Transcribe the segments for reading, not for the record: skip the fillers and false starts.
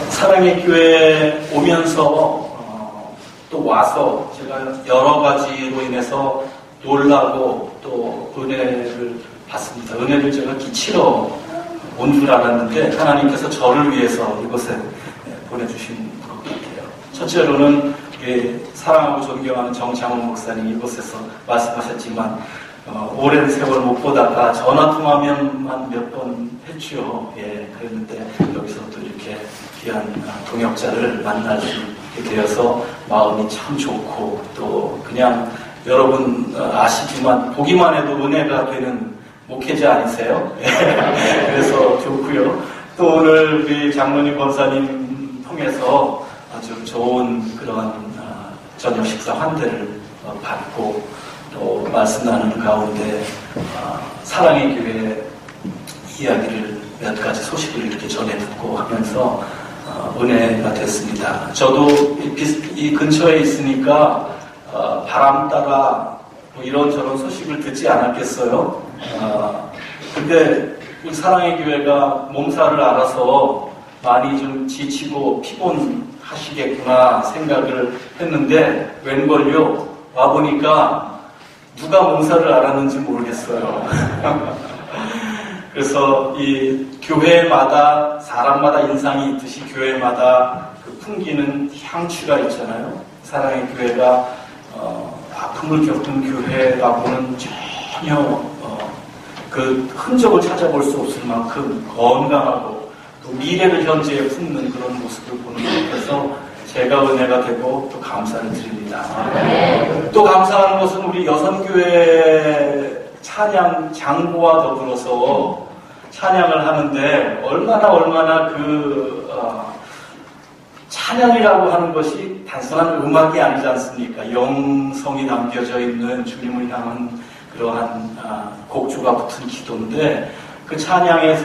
사랑의 교회 오면서 또 와서 제가 여러 가지로 인해서 놀라고 또 은혜를 받습니다. 은혜를 제가 끼치러 온 줄 알았는데 하나님께서 저를 위해서 이곳에 보내주신 것 같아요. 첫째로는 사랑하고 존경하는 정창훈 목사님 이곳에서 말씀하셨지만 오랜 세월 못 보다가 전화통화면만 몇 번 했죠. 그랬는데 여기서 또 이렇게 귀한 동역자를 만날 수 있게 되어서 마음이 참 좋고 또 그냥 여러분 아시지만 보기만 해도 은혜가 되는 목회자 아니세요? 그래서 좋고요. 또 오늘 우리 장로님 권사님 통해서 아주 좋은 그런 저녁 식사 환대를 받고 또 말씀 나누는 가운데 사랑의 교회 이야기를 몇 가지 소식을 이렇게 전해 듣고 하면서 은혜가 됐습니다. 저도 이 근처에 있으니까 바람 따라 뭐 이런저런 소식을 듣지 않았겠어요. 근데 우리 사랑의 교회가 몸살을 알아서 많이 좀 지치고 피곤하시겠구나 생각을 했는데 웬걸요? 와보니까 누가 몸살을 앓았는지 모르겠어요. 그래서 이 교회마다 사람마다 인상이 있듯이 교회마다 그 풍기는 향취가 있잖아요. 사랑의 교회가 아픔을 겪은 교회라고는 전혀 그 흔적을 찾아볼 수 없을 만큼 건강하고 또 미래를 현재에 품는 그런 모습을 보는 것 같아서 제가 은혜가 되고 또 감사를 드립니다. 또 감사하는 것은 우리 여성교회 찬양 장구와 더불어서 찬양을 하는데 얼마나 그 찬양이라고 하는 것이 단순한 음악이 아니지 않습니까? 영성이 담겨져 있는 주님을 향한 그러한 곡조가 붙은 기도인데 그 찬양에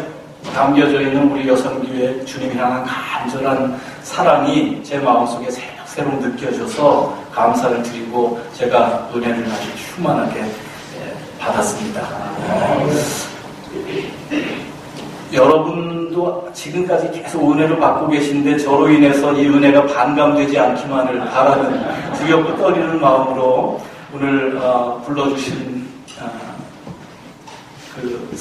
담겨져 있는 우리 여성교회 주님 향한 간절한 사랑이 제 마음속에 새록새록 느껴져서 감사를 드리고 제가 은혜를 아주 충만하게 받았습니다. 여러분도 지금까지 계속 은혜를 받고 계신데 저로 인해서 이 은혜가 반감되지 않기만을 바라는 두렵고 떨리는 마음으로 오늘 불러주신 그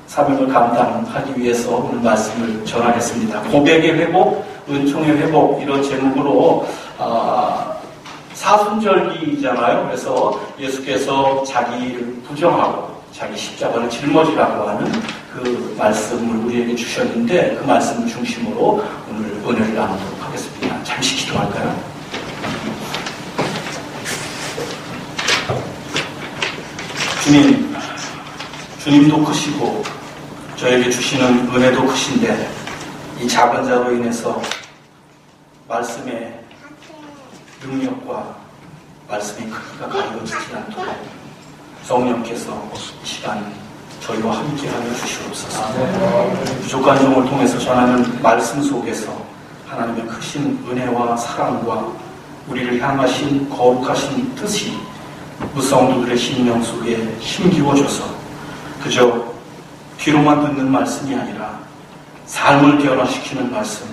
사명을 감당하기 위해서 오늘 말씀을 전하겠습니다. 고백의 회복, 은총의 회복 이런 제목으로 사순절기잖아요. 그래서 예수께서 자기를 부정하고 자기 십자가를 짊어지라고 하는 그 말씀을 우리에게 주셨는데 그 말씀을 중심으로 오늘 은혜를 나누도록 하겠습니다. 잠시 기도할까요? 주님도 크시고 저에게 주시는 은혜도 크신데 이 작은 자로 인해서 말씀의 능력과 말씀의 크기가 가려지지 않도록 성령께서 이 시간 저희와 함께하여 주시옵소서. 부족한 종을 통해서 전하는 말씀 속에서 하나님의 크신 은혜와 사랑과 우리를 향하신 거룩하신 뜻이 무성도들의 심령 속에 힘기워져서 그저 귀로만 듣는 말씀이 아니라 삶을 변화시키는 말씀,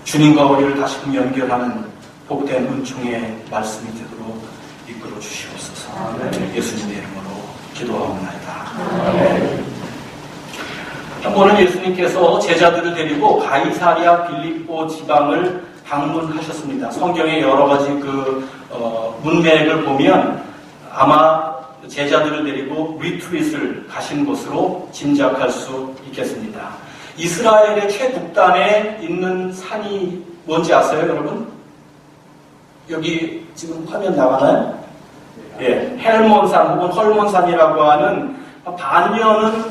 주님과 우리를 다시금 연결하는 복된 은총의 말씀이 되도록 이끌어 주시옵소서. 예수님의 이름으로 기도하옵나이다. 한 번은 예수님께서 제자들을 데리고 가이사랴 빌립보 지방을 방문하셨습니다. 성경의 여러 가지 문맥을 보면 아마 제자들을 데리고 리트릿을 가신 것으로 짐작할 수 있겠습니다. 이스라엘의 최북단에 있는 산이 뭔지 아세요, 여러분? 여기 지금 화면 나가나요? 헬몬산 혹은 헐몬산이라고 하는 반면은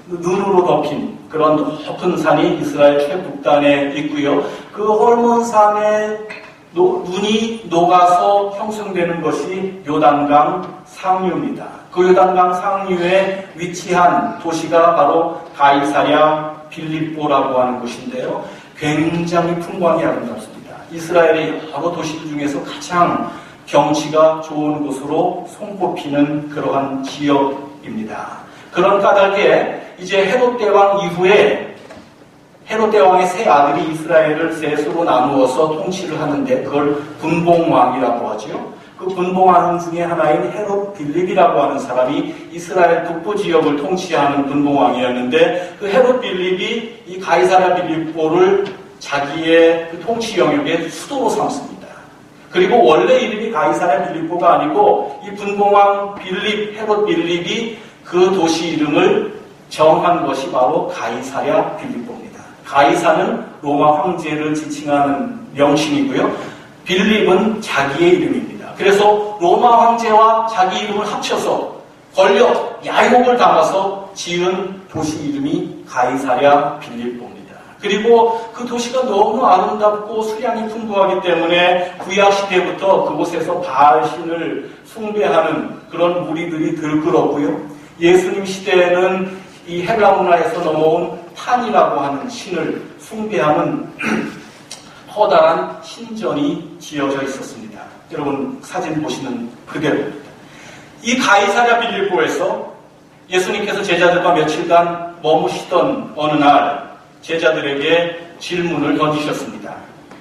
눈으로 덮인 그런 높은 산이 이스라엘 최북단에 있고요. 그 헐몬산에 눈이 녹아서 형성되는 것이 요단강 상류입니다. 그 요단강 상류에 위치한 도시가 바로 가이사랴 빌립보라고 하는 곳인데요. 굉장히 풍광이 아름답습니다. 이스라엘의 여러 도시들 중에서 가장 경치가 좋은 곳으로 손꼽히는 그러한 지역입니다. 그런 까닭에 이제 헤롯 대왕 이후에 헤롯 대왕의 세 아들이 이스라엘을 셋으로 나누어서 통치를 하는데 그걸 분봉왕이라고 하죠. 그 분봉왕 중에 하나인 헤롯 빌립이라고 하는 사람이 이스라엘 북부 지역을 통치하는 분봉왕이었는데 그 헤롯 빌립이 이 가이사랴 빌립보를 자기의 그 통치 영역의 수도로 삼습니다. 그리고 원래 이름이 가이사랴 빌립보가 아니고 이 분봉왕 빌립, 헤롯 빌립이 그 도시 이름을 정한 것이 바로 가이사랴 빌립보입니다. 가이사는 로마 황제를 지칭하는 명칭이고요. 빌립은 자기의 이름입니다. 그래서 로마 황제와 자기 이름을 합쳐서 권력, 야욕을 담아서 지은 도시 이름이 가이사랴 빌립보입니다. 그리고 그 도시가 너무 아름답고 수량이 풍부하기 때문에 구약시대부터 그곳에서 바알신을 숭배하는 그런 무리들이 들끓었고요. 예수님 시대에는 이 헬라 문화에서 넘어온 판이라고 하는 신을 숭배하는 커다란 신전이 지어져 있었습니다. 여러분 사진 보시는 그대로입니다. 이 가이사랴 빌립보에서 예수님께서 제자들과 며칠간 머무시던 어느 날 제자들에게 질문을 던지셨습니다.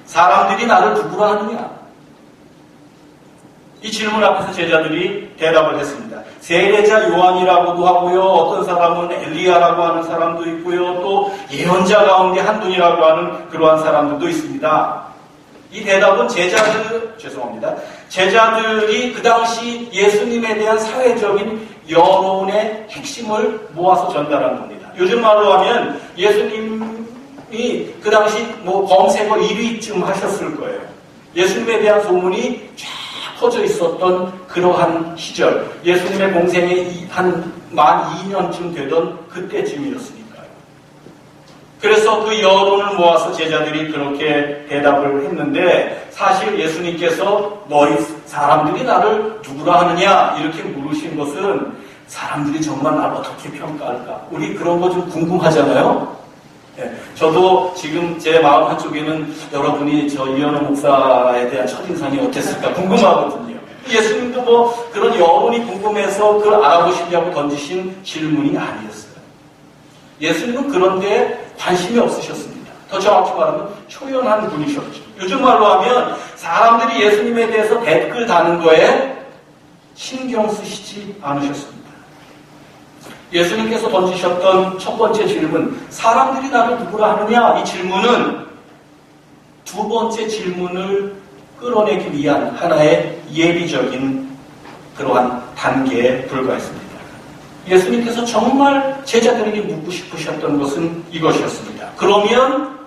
사람들이 나를 누구라 하느냐? 이 질문 앞에서 제자들이 대답을 했습니다. 세례자 요한이라고도 하고요. 어떤 사람은 엘리야라고 하는 사람도 있고요. 또 예언자 가운데 한 분이라고 하는 그러한 사람들도 있습니다. 이 대답은 제자들이 그 당시 예수님에 대한 사회적인 여론의 핵심을 모아서 전달한 겁니다. 요즘 말로 하면 예수님이 그 당시 검색어 1위쯤 하셨을 거예요. 예수님에 대한 소문이 쫙 퍼져 있었던 그러한 시절, 예수님의 공생이 만 2년쯤 되던 그때쯤이었으니까요. 그래서 그 여론을 모아서 제자들이 그렇게 대답을 했는데 사실 예수님께서 너희 사람들이 나를 누구라 하느냐 이렇게 물으신 것은 사람들이 정말 나를 어떻게 평가할까? 우리 그런 거 좀 궁금하잖아요. 네, 저도 지금 제 마음 한쪽에는 여러분이 저 이현우 목사에 대한 첫인상이 어땠을까 궁금하거든요. 예수님도 그런 여론이 궁금해서 그걸 알아보시려고 던지신 질문이 아니었어요. 예수님은 그런데 관심이 없으셨습니다. 더 정확히 말하면 초연한 분이셨죠. 요즘 말로 하면 사람들이 예수님에 대해서 댓글 다는 거에 신경 쓰시지 않으셨습니다. 예수님께서 던지셨던 첫 번째 질문, 사람들이 나를 누구라 하느냐? 이 질문은 두 번째 질문을 끌어내기 위한 하나의 예비적인 그러한 단계에 불과했습니다. 예수님께서 정말 제자들에게 묻고 싶으셨던 것은 이것이었습니다. 그러면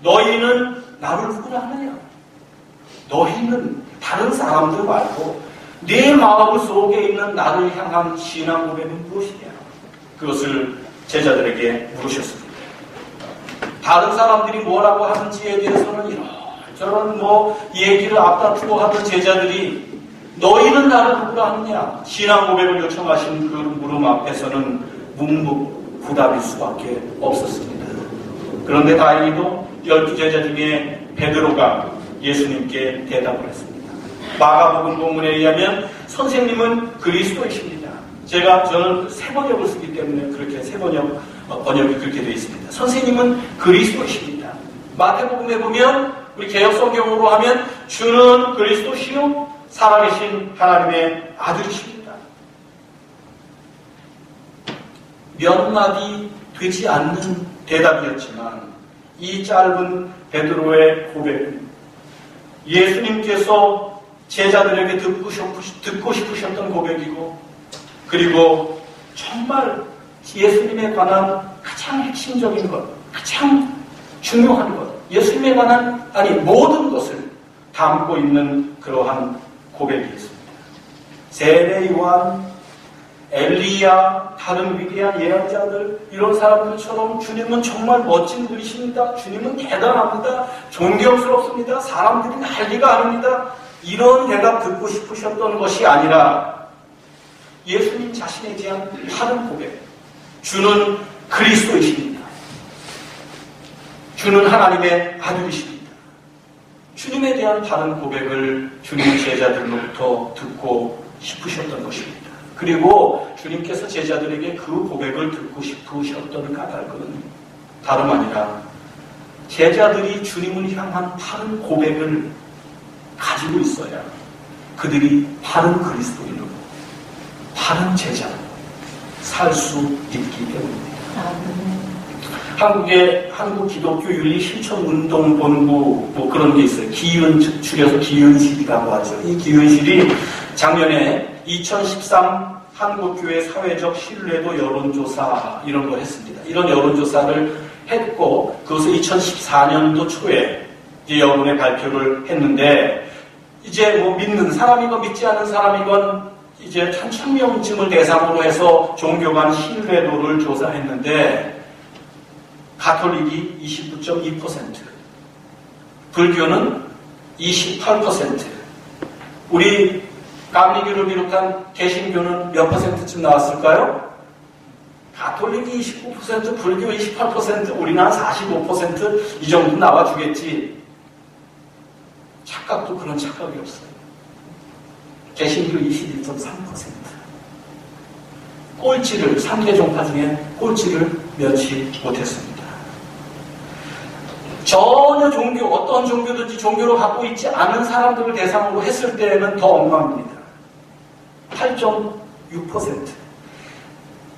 너희는 나를 누구라 하느냐? 너희는 다른 사람들 말고 내 마음 속에 있는 나를 향한 신앙 고백은 무엇이냐? 그것을 제자들에게 물으셨습니다. 다른 사람들이 뭐라고 하는지에 대해서는 이런저런 얘기를 앞다투고 하던 제자들이 너희는 나를 누구라 하느냐? 신앙 고백을 요청하신 그 물음 앞에서는 묵묵부답일 수밖에 없었습니다. 그런데 다행히도 12제자 중에 베드로가 예수님께 대답을 했습니다. 마가복음 본문에 의하면 선생님은 그리스도이십니다. 저는 세 번역을 쓰기 때문에 그렇게 세 번역이 그렇게 되어 있습니다. 선생님은 그리스도이십니다. 마태복음에 보면 우리 개역성경으로 하면 주는 그리스도시요 살아계신 하나님의 아들이십니다. 몇 마디 되지 않는 대답이었지만 이 짧은 베드로의 고백은 예수님께서 제자들에게 듣고 싶으셨던 고백이고 그리고 정말 예수님에 관한 가장 핵심적인 것, 가장 중요한 것, 예수님에 관한 모든 것을 담고 있는 그러한 고백이었습니다. 세례 요한, 엘리야, 다른 위대한 예언자들 이런 사람들처럼 주님은 정말 멋진 분이십니다. 주님은 대단합니다. 존경스럽습니다. 사람들이 난리가 아닙니다. 이런 대답 듣고 싶으셨던 것이 아니라 예수님 자신에 대한 다른 고백. 주는 그리스도이십니다. 주는 하나님의 아들이십니다. 주님에 대한 다른 고백을 주님의 제자들로부터 듣고 싶으셨던 것입니다. 그리고 주님께서 제자들에게 그 고백을 듣고 싶으셨던 까닭은 다름 아니라 제자들이 주님을 향한 바른 고백을 가지고 있어야 그들이 바른 그리스도인으로, 바른 제자로 살 수 있기 때문입니다. 한국 기독교 윤리 실천 운동 본부 뭐 그런 게 있어요. 기윤, 줄여서 기윤실이라고 하죠. 이 기윤실이 작년에 2013 한국교회 사회적 신뢰도 여론조사 이런 걸 했습니다. 이런 여론조사를 했고 그것을 2014년도 초에 이제 여론의 발표를 했는데 이제 뭐 믿는 사람이건 믿지 않는 사람이건 이제 1,000명쯤을 대상으로 해서 종교 간 신뢰도를 조사했는데 가톨릭이 29.2%, 불교는 28%, 우리 감리교를 비롯한 개신교는 몇 %쯤 나왔을까요? 가톨릭이 29%, 불교 28%, 우리는 한 45% 이 정도 나와주겠지. 착각도 그런 착각이 없어요. 개신교 21.3%. 꼴찌를, 3대 종파 중에 꼴찌를 면치 못했습니다. 전혀 어떤 종교든지 종교를 갖고 있지 않은 사람들을 대상으로 했을 때는 더 엉망입니다. 8.6%.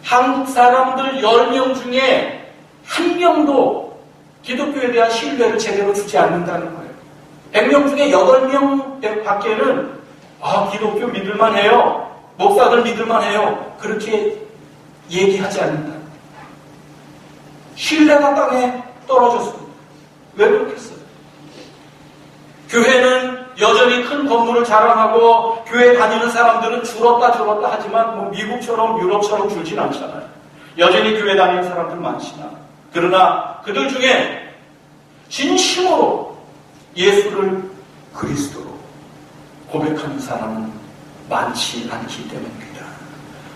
한국 사람들 10명 중에 1명도 기독교에 대한 신뢰를 제대로 주지 않는다는 거예요. 100명 중에 8명 밖에는 기독교 믿을만 해요. 목사들 믿을만 해요. 그렇게 얘기하지 않는다. 신뢰가 땅에 떨어졌습니다. 왜 그렇겠어요? 교회는 여전히 큰 건물을 자랑하고 교회 다니는 사람들은 줄었다 하지만 뭐 미국처럼 유럽처럼 줄진 않잖아요. 여전히 교회 다니는 사람들 많지만 그러나 그들 중에 진심으로 예수를 그리스도로 고백하는 사람은 많지 않기 때문입니다.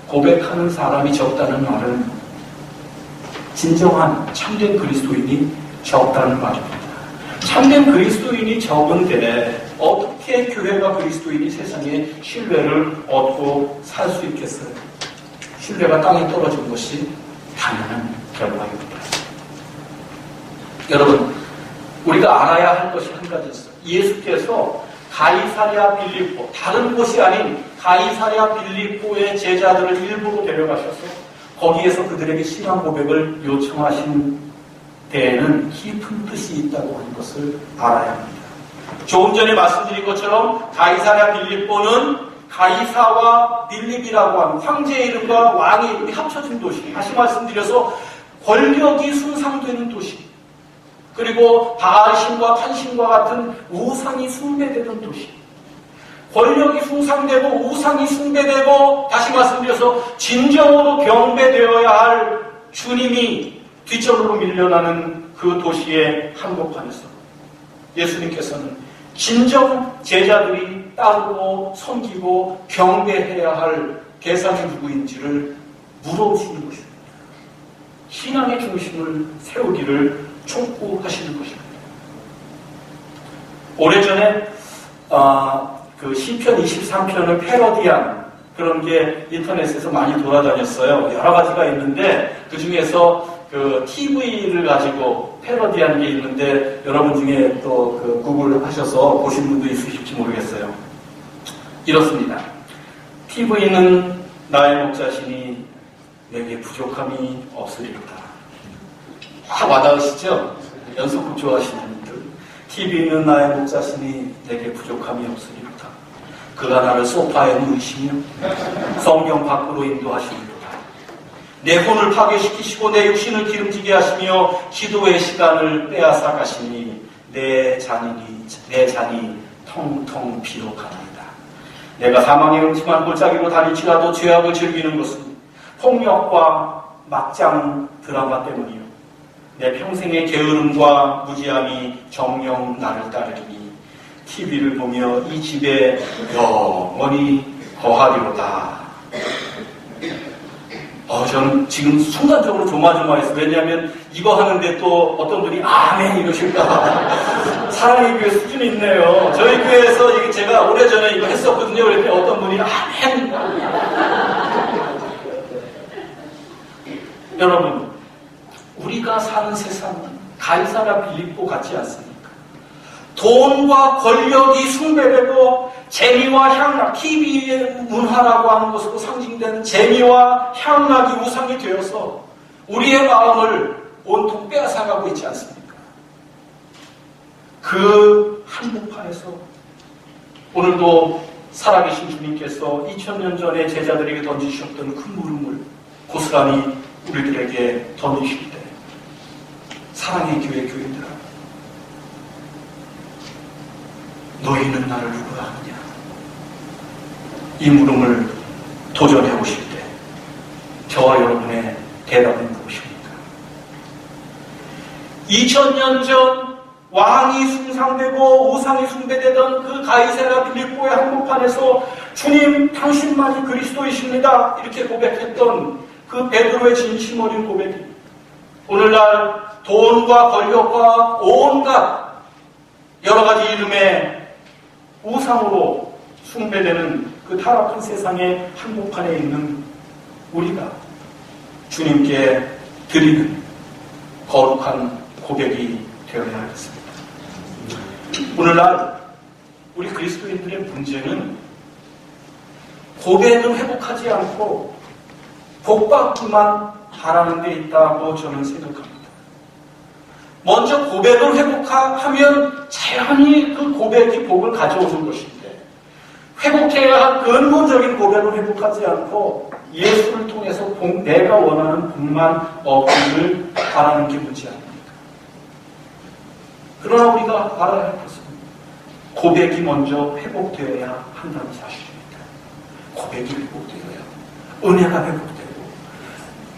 고백하는 사람이 적다는 말은 진정한 참된 그리스도인이 적다는 말입니다. 참된 그리스도인이 적은데 어떻게 교회가 그리스도인이 세상에 신뢰를 얻고 살 수 있겠어요? 신뢰가 땅에 떨어진 것이 당연한 결과입니다. 여러분, 우리가 알아야 할 것이 한 가지 있어요. 예수께서 가이사랴 빌립보, 다른 곳이 아닌 가이사랴 빌립보의 제자들을 일부러 데려가셔서 거기에서 그들에게 신앙 고백을 요청하신 데에는 깊은 뜻이 있다고 하는 것을 알아야 합니다. 조금 전에 말씀드린 것처럼 가이사랴 빌립보는 가이사와 빌립이라고 하는 황제의 이름과 왕의 이름이 합쳐진 도시. 다시 말씀드려서 권력이 숭상되는 도시. 그리고 바알신과 판신과 같은 우상이 숭배되던 도시. 권력이 숭상되고 우상이 숭배되고 다시 말씀드려서 진정으로 경배되어야 할 주님이 뒷전으로 밀려나는 그 도시의 한복판에서 예수님께서는 진정 제자들이 따르고 섬기고 경배해야 할 대상이 누구인지를 물어보시는 것입니다. 신앙의 중심을 세우기를 촉구하시는 것입니다. 오래전에 그 시편 23편을 패러디한 그런 게 인터넷에서 많이 돌아다녔어요. 여러 가지가 있는데 그 중에서 그 TV를 가지고 패러디하는 게 있는데 여러분 중에 또 그 구글 하셔서 보신 분도 있으실지 모르겠어요. 이렇습니다. TV는 나의 목자시니 내게 부족함이 없으리로다. 와닿으시죠? 연속극 좋아하시는 분들. TV는 나의 목자시니 내게 부족함이 없으리로다. 그가 나를 소파에 누이시며 성경 밖으로 인도하시리로다. 내 혼을 파괴시키시고 내 육신을 기름지게 하시며 기도의 시간을 빼앗아 가시니 내 잔이 텅텅 비록하나이다. 내가 사망의 음침한 골짜기로 다닐지라도 죄악을 즐기는 것은 폭력과 막장 드라마 때문이요. 내 평생의 게으름과 무지함이 정녕 나를 따르리니 TV를 보며 이 집에 영원히 거하리로다. 저는 지금 순간적으로 조마조마했어요. 왜냐하면 이거 하는데 또 어떤 분이 아멘 이러실까. 사랑의 교회 수준이 있네요. 저희 교회에서 이게 제가 오래전에 이거 했었거든요. 그랬더니 어떤 분이 아멘. 여러분, 우리가 사는 세상은 가이사라 빌립보 같지 않습니까? 돈과 권력이 숭배되고 재미와 향락, TV의 문화라고 하는 것으로 상징되는 재미와 향락이 우상이 되어서 우리의 마음을 온통 빼앗아가고 있지 않습니까? 그 한복판에서 오늘도 살아계신 주님께서 2000년 전에 제자들에게 던지셨던 큰 물음을 고스란히 우리들에게 던지실 때, 사랑의 교회 교인들아, 너희는 나를 누구라 하느냐? 이 물음을 도전해 보실 때 저와 여러분의 대답은 무엇입니까? 2000년 전 왕이 숭상되고 우상이 숭배되던 그 가이사랴 빌립보의 한복판에서 주님 당신만이 그리스도이십니다 이렇게 고백했던 그 베드로의 진심 어린 고백이 오늘날 돈과 권력과 온갖 여러 가지 이름의 우상으로 숭배되는 그 타락한 세상의 한복판에 있는 우리가 주님께 드리는 거룩한 고백이 되어야 하겠습니다. 오늘날 우리 그리스도인들의 문제는 고백은 회복하지 않고 복받기만 바라는 데 있다고 저는 생각합니다. 먼저 고백을 회복하면 자연히 그 고백이 복을 가져오는 것인데 회복해야 할 근본적인 고백을 회복하지 않고 예수를 통해서 내가 원하는 복만 얻기를 바라는 게 문제 아닙니까? 그러나 우리가 알아야 할 것은 고백이 먼저 회복되어야 한다는 사실입니다. 고백이 회복되어야 은혜가 회복되고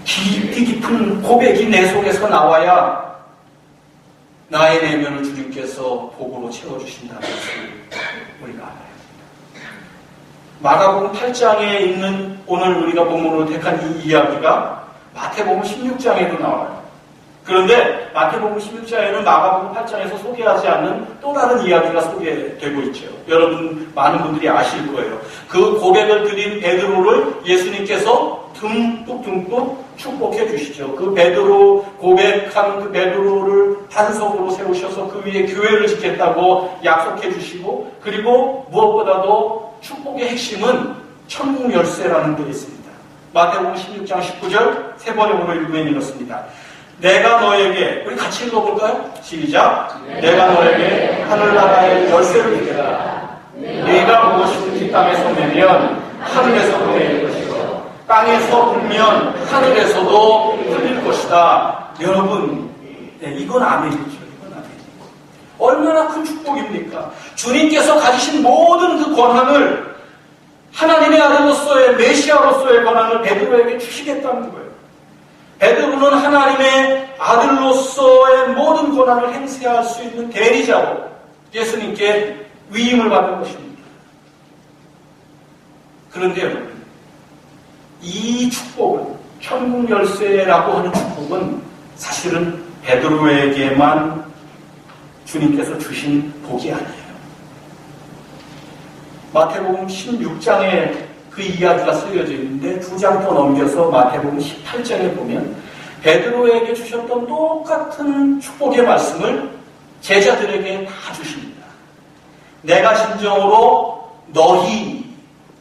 깊이 깊은 고백이 내 속에서 나와야 나의 내면을 주님께서 복으로 채워주신다는 것을 우리가 알아야 합니다. 마가복음 8장에 있는 오늘 우리가 본문으로 택한 이 이야기가 마태복음 16장에도 나와요. 그런데 마태복음 16장에는 마가복음 8장에서 소개하지 않는 또 다른 이야기가 소개되고 있죠. 여러분 많은 분들이 아실 거예요. 그 고백을 드린 베드로를 예수님께서 듬뿍 축복해 주시죠. 그 베드로 고백한 그 베드로를 반석으로 세우셔서 그 위에 교회를 짓겠다고 약속해 주시고 그리고 무엇보다도 축복의 핵심은 천국 열쇠라는 데 있습니다. 마태복음 16장 19절 세 번에 오늘 읽으면 이렇습니다. 내가 너에게 우리 같이 읽어볼까요? 시작. 내가 너에게 하늘나라의 열쇠를 주겠다. 네가 무엇이든지 땅에서 매면 하늘에서도 매일 것이고 땅에서 불면 하늘에서도 풀릴 것이다. 여러분, 이건 아멘이죠. 이건 아멘이고. 얼마나 큰 축복입니까? 주님께서 가지신 모든 그 권한을 하나님의 아들로서의 메시아로서의 권한을 베드로에게 주시겠다는 거예요. 베드로는 하나님의 아들로서의 모든 권한을 행사할 수 있는 대리자로 예수님께 위임을 받은 것입니다. 그런데 여러분, 이 축복은 천국 열쇠라고 하는 축복은 사실은 베드로에게만 주님께서 주신 복이 아니에요. 마태복음 16장에 그 이야기가 쓰여져 있는데 두 장 더 넘겨서 마태복음 18장에 보면 베드로에게 주셨던 똑같은 축복의 말씀을 제자들에게 다 주십니다. 내가 진정으로 너희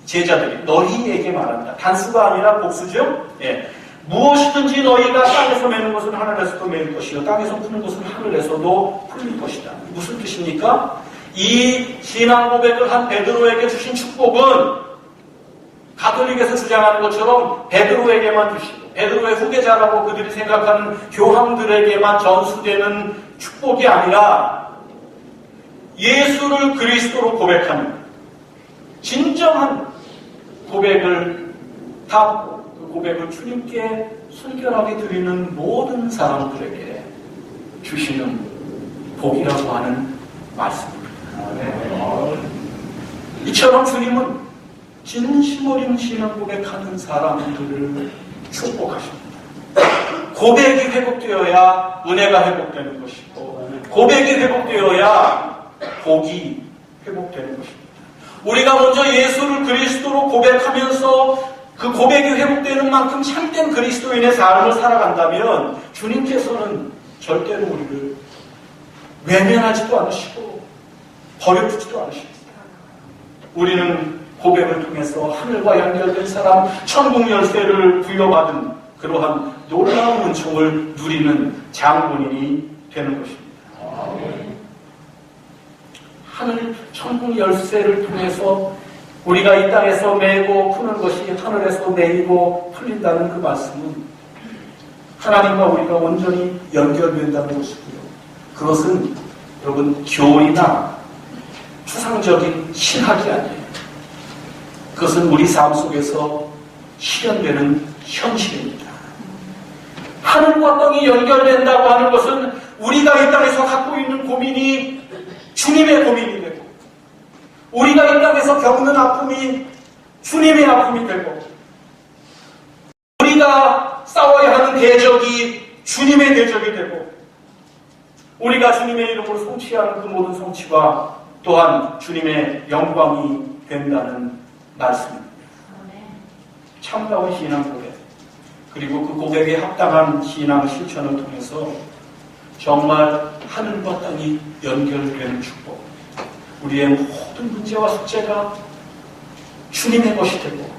제자들이 너희에게 말한다. 단수가 아니라 복수죠. 예. 무엇이든지 너희가 땅에서 매는 것은 하늘에서도 매일 것이요 땅에서 푸는 것은 하늘에서도 풀릴 것이다. 무슨 뜻입니까? 이 신앙 고백을 한 베드로에게 주신 축복은 가톨릭에서 주장하는 것처럼 베드로에게만 주시고 베드로의 후계자라고 그들이 생각하는 교황들에게만 전수되는 축복이 아니라 예수를 그리스도로 고백하는 진정한 고백을 담고 그 고백을 주님께 순결하게 드리는 모든 사람들에게 주시는 복이라고 하는 말씀입니다. 이처럼 주님은 진심 어린 신앙 고백하는 사람들을 축복하십니다. 고백이 회복되어야 은혜가 회복되는 것이고 고백이 회복되어야 복이 회복되는 것입니다. 우리가 먼저 예수를 그리스도로 고백하면서 그 고백이 회복되는 만큼 참된 그리스도인의 삶을 살아간다면 주님께서는 절대로 우리를 외면하지도 않으시고 버려두지도 않으십니다. 우리는 고백을 통해서 하늘과 연결된 사람, 천국 열쇠를 부여받은 그러한 놀라운 은총을 누리는 장본인이 되는 것입니다. 하늘 천국 열쇠를 통해서 우리가 이 땅에서 매고 푸는 것이 하늘에서 내리고 풀린다는 그 말씀은 하나님과 우리가 온전히 연결된다는 것이고요. 그것은 여러분 교리나 추상적인 신학이 아니에요. 그것은 우리 삶 속에서 실현되는 현실입니다. 하늘과 땅이 연결된다고 하는 것은 우리가 이 땅에서 갖고 있는 고민이 주님의 고민이 되고, 우리가 이 땅에서 겪는 아픔이 주님의 아픔이 되고, 우리가 싸워야 하는 대적이 주님의 대적이 되고, 우리가 주님의 이름으로 성취하는 그 모든 성취가 또한 주님의 영광이 된다는 말씀입니다. 참다운 신앙 고백, 그리고 그 고백에 합당한 신앙 실천을 통해서 정말 하늘과 땅이 연결되는 축복, 우리의 모든 문제와 숙제가 주님의 것이 되고,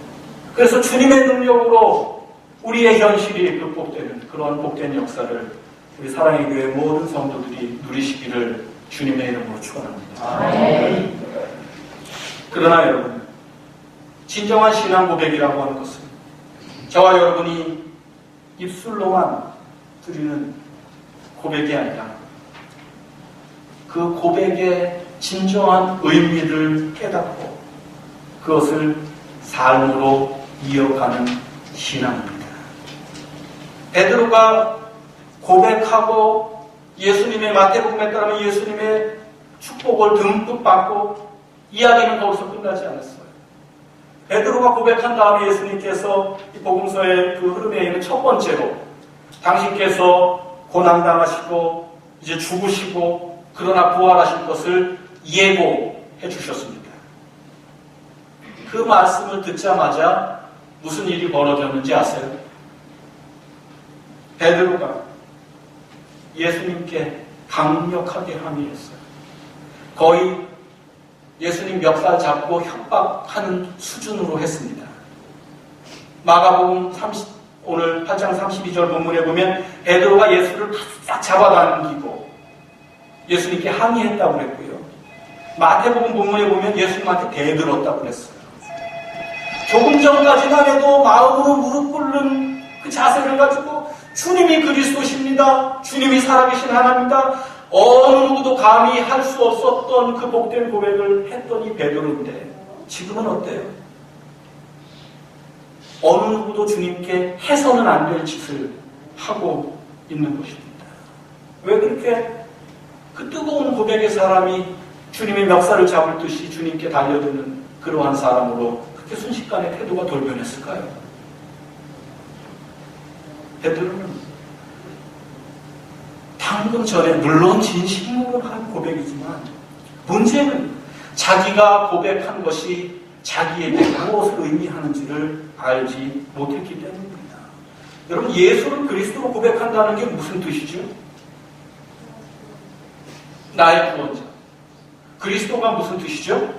그래서 주님의 능력으로 우리의 현실이 극복되는 그러한 복된 역사를 우리 사랑의 교회 모든 성도들이 누리시기를 주님의 이름으로 축원합니다. 그러나 여러분, 진정한 신앙 고백이라고 하는 것은 저와 여러분이 입술로만 드리는 고백이 아니라 그 고백의 진정한 의미를 깨닫고 그것을 삶으로 이어가는 신앙입니다. 베드로가 고백하고 예수님의 마태복음에 따르면 예수님의 축복을 듬뿍 받고 이야기는 거기서 끝나지 않았어요. 베드로가 고백한 다음에 예수님께서 이 복음서의 그 흐름에 있는 첫 번째로 당신께서 고난당하시고 이제 죽으시고 그러나 부활하실 것을 예고해 주셨습니다. 그 말씀을 듣자마자 무슨 일이 벌어졌는지 아세요? 베드로가 예수님께 강력하게 항의했어요. 거의 예수님 멱살 잡고 협박하는 수준으로 했습니다. 마가복음 오늘 8장 32절 본문에 보면 베드로가 예수를 싹 잡아당기고 예수님께 항의했다고 그랬고요. 마태복음 본문에 보면 예수님한테 대들었다고 그랬어요. 조금 전까지만 해도 마음으로 무릎 꿇는 그 자세를 가지고 주님이 그리스도십니다. 주님이 살아계신 하나님이다. 어느 누구도 감히 할 수 없었던 그 복된 고백을 했던 이 베드로인데 지금은 어때요? 어느 누구도 주님께 해서는 안 될 짓을 하고 있는 것입니다. 왜 그렇게 그 뜨거운 고백의 사람이 주님의 멱살을 잡을 듯이 주님께 달려드는 그러한 사람으로 그렇게 순식간에 태도가 돌변했을까요? 베드로는 방금 전에 물론 진심으로 한 고백이지만 문제는 자기가 고백한 것이 자기에게 무엇을 의미하는지를 알지 못했기 때문입니다. 여러분, 예수를 그리스도로 고백한다는 게 무슨 뜻이죠? 나의 구원자. 그리스도가 무슨 뜻이죠?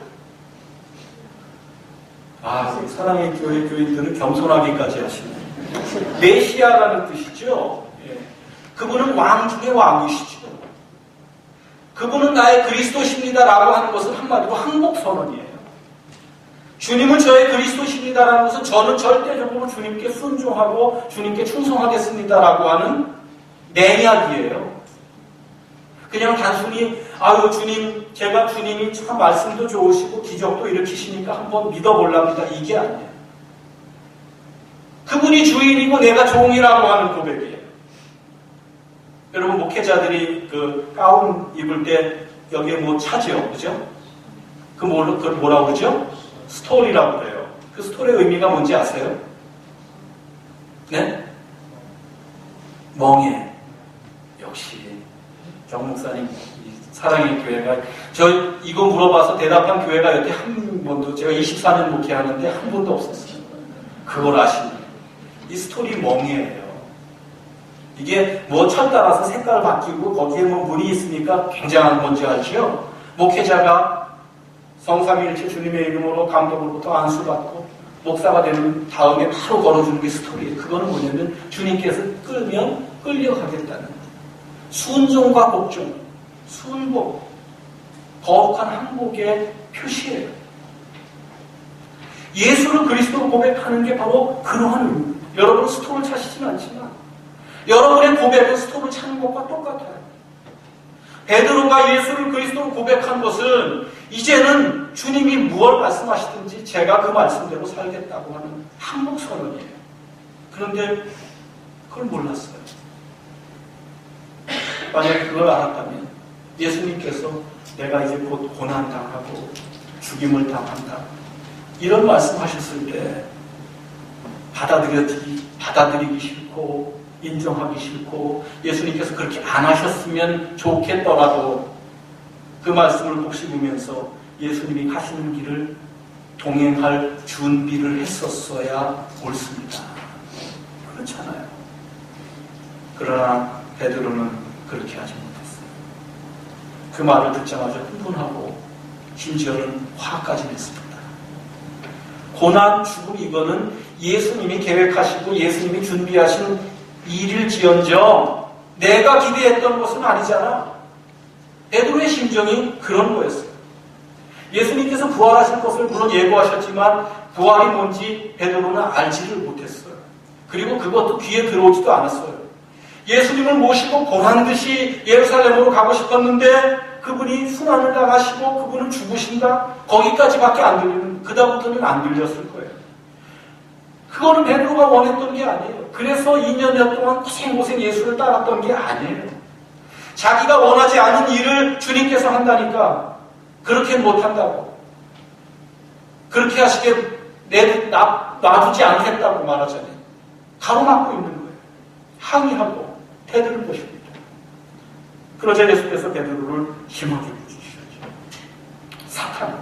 우리 사랑의 교회 교인들은 겸손하기까지 하시네. 메시아라는 뜻이죠. 그분은 왕 중의 왕이시죠. 그분은 나의 그리스도십니다라고 하는 것은 한마디로 항복선언이에요. 주님은 저의 그리스도십니다라는 것은 저는 절대적으로 주님께 순종하고 주님께 충성하겠습니다라고 하는 맹약이에요. 그냥 단순히 주님, 제가 주님이 참 말씀도 좋으시고 기적도 일으키시니까 한번 믿어볼랍니다. 이게 아니에요. 그분이 주인이고 내가 종이라고 하는 고백이에요. 여러분, 목회자들이 그 가운 입을 때 여기에 뭐 차죠, 그죠? 그걸 뭐라고 그러죠? 스토리라고 그래요. 그 스토리의 의미가 뭔지 아세요? 네? 멍해. 역시 정 목사님, 사랑의 교회가 이거 물어봐서 대답한 교회가 여태 한 번도, 제가 24년 목회하는데 한 번도 없었어요. 그걸 아시는 이 스토리 멍해예요. 이게 뭐 철 따라서 색깔 바뀌고 거기에 뭐 문이 있으니까 굉장한 건지 알죠? 목회자가 성삼위일체 주님의 이름으로 감독으로부터 안수받고 목사가 되는 다음에 바로 걸어주는 게 스토리예요. 그거는 뭐냐면 주님께서 끌면 끌려가겠다는 순종과 복종, 순복, 거룩한 항복의 표시예요. 예수를 그리스도로 고백하는 게 바로 그러한 의미입니다. 여러분은 스토를 차시진 않지만 여러분의 고백은 스토를 차는 것과 똑같아요. 베드로가 예수를 그리스도로 고백한 것은 이제는 주님이 무엇 말씀하시든지 제가 그 말씀대로 살겠다고 하는 항복 선언이에요. 그런데 그걸 몰랐어요. 만약에 그걸 알았다면 예수님께서 내가 이제 곧 고난당하고 죽임을 당한다 이런 말씀하셨을 때 받아들이기 싫고 인정하기 싫고 예수님께서 그렇게 안 하셨으면 좋겠더라도 그 말씀을 곱씹으면서 예수님이 가시는 길을 동행할 준비를 했었어야 옳습니다. 그렇잖아요. 그러나 베드로는 그렇게 하지 못했어요. 그 말을 듣자마자 흥분하고 심지어는 화까지 냈습니다. 고난, 죽음 이거는 예수님이 계획하시고 예수님이 준비하신 일일지언정 내가 기대했던 것은 아니잖아. 베드로의 심정이 그런 거였어요. 예수님께서 부활하실 것을 물론 예고하셨지만 부활이 뭔지 베드로는 알지를 못했어요. 그리고 그것도 귀에 들어오지도 않았어요. 예수님을 모시고 보란듯이 예루살렘으로 가고 싶었는데 그분이 순환을 당하시고 그분은 죽으신다? 거기까지밖에 안 들리는, 그다음부터는 안 들렸을 거예요. 그거는 베드로가 원했던 게 아니에요. 그래서 2년여 동안 고생고생 예수를 따랐던 게 아니에요. 자기가 원하지 않은 일을 주님께서 한다니까 그렇게 못한다고, 그렇게 하시게 놔두지 않겠다고 말하잖아요. 가로막고 있는 거예요. 항의하고 태도를 보십니다. 그러자 예수께서 베드로를 심하게 부르시죠. 사탄아,